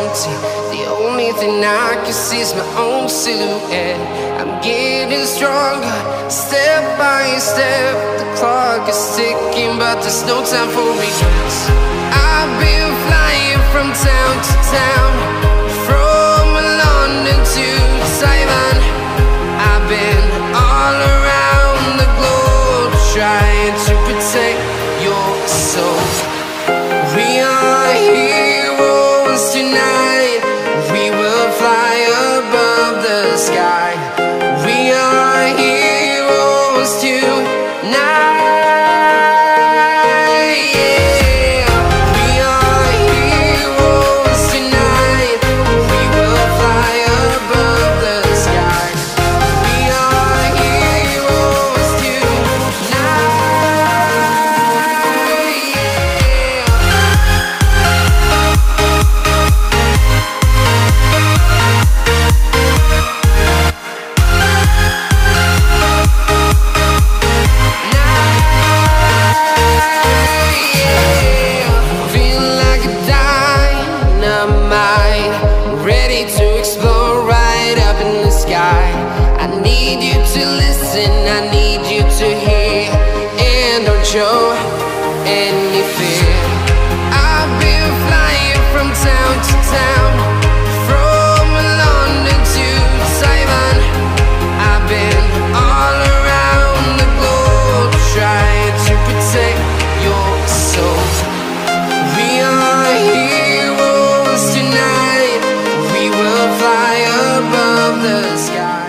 empty. The only thing I can see is my own silhouette. I'm getting stronger, step by step. The clock is ticking, but there's no time for regrets. I've been flying from town to town, from London to Taiwan. I've been all around the globe, trying to protect your soul. We are heroes tonight. We will fly above the sky. We are heroes tonight. Show any fear. I've been flying from town to town, from London to Taiwan. I've been all around the globe, trying to protect your soul. We are heroes tonight. We will fly above the sky.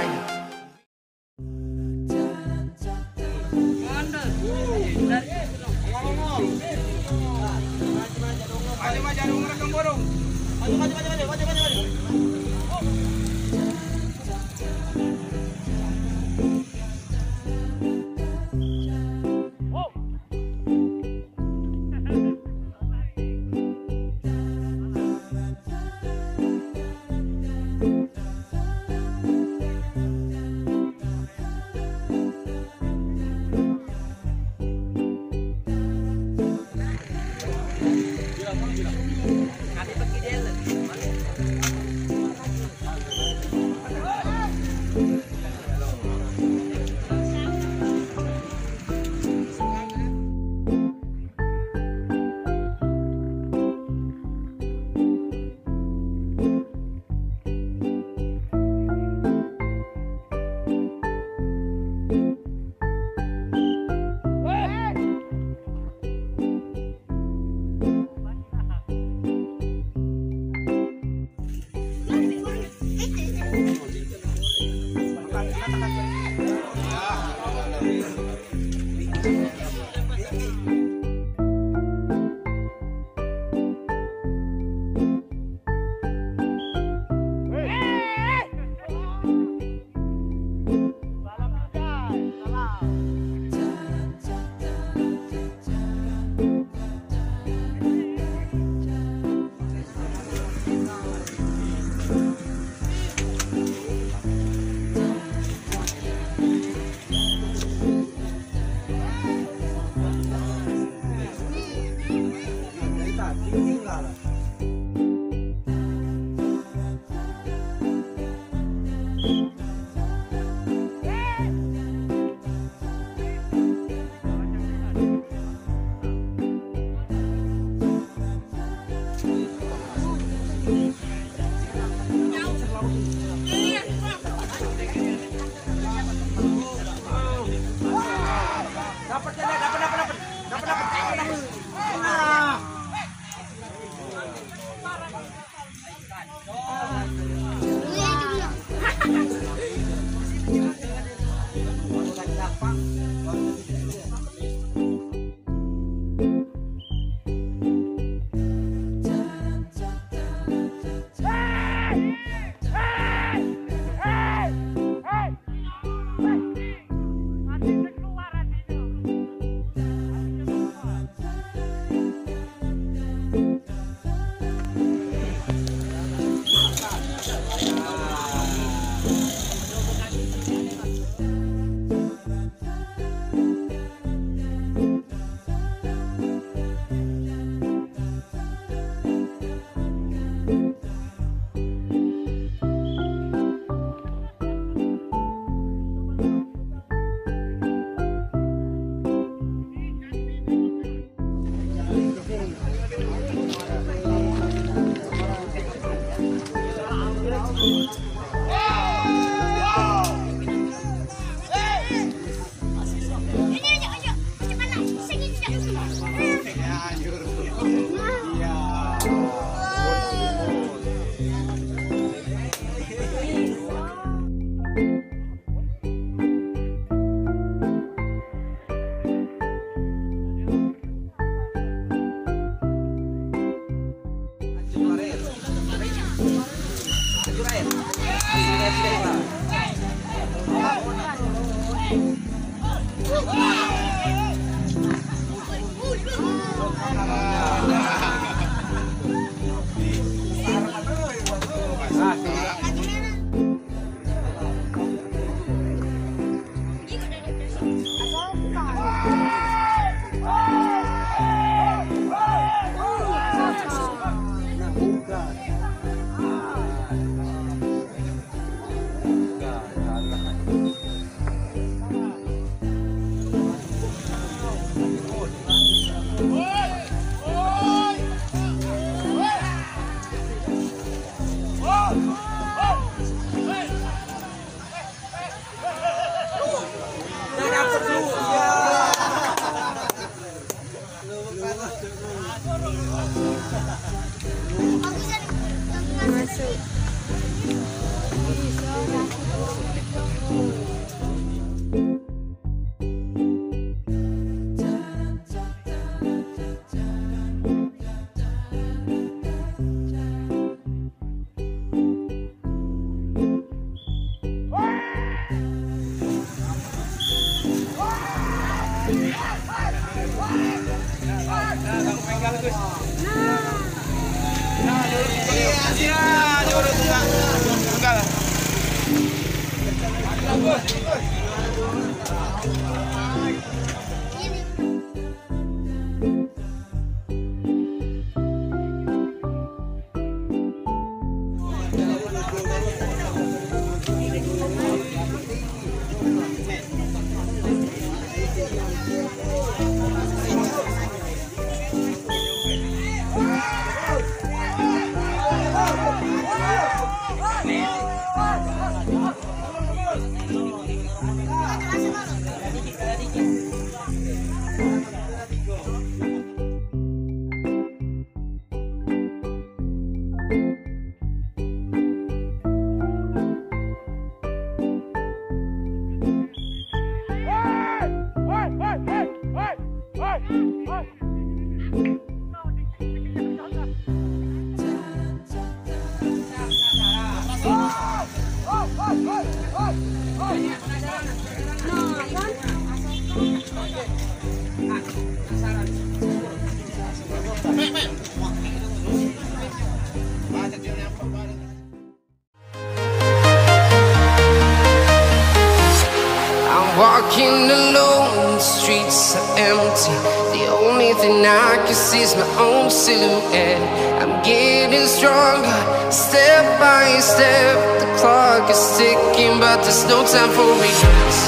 Walking alone, the streets are empty. The only thing I can see is my own silhouette. I'm getting stronger, step by step. The clock is ticking, but there's no time for regrets.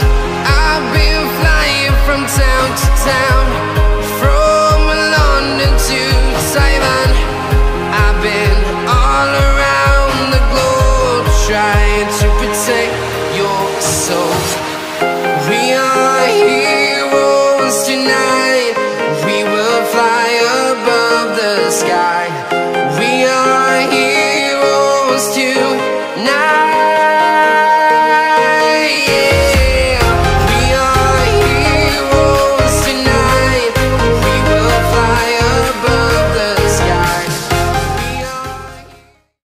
I've been flying from town to town, from London to Taiwan. I've been all around the globe, trying to protect your soul. We are heroes tonight. We will fly above the sky. We are heroes tonight.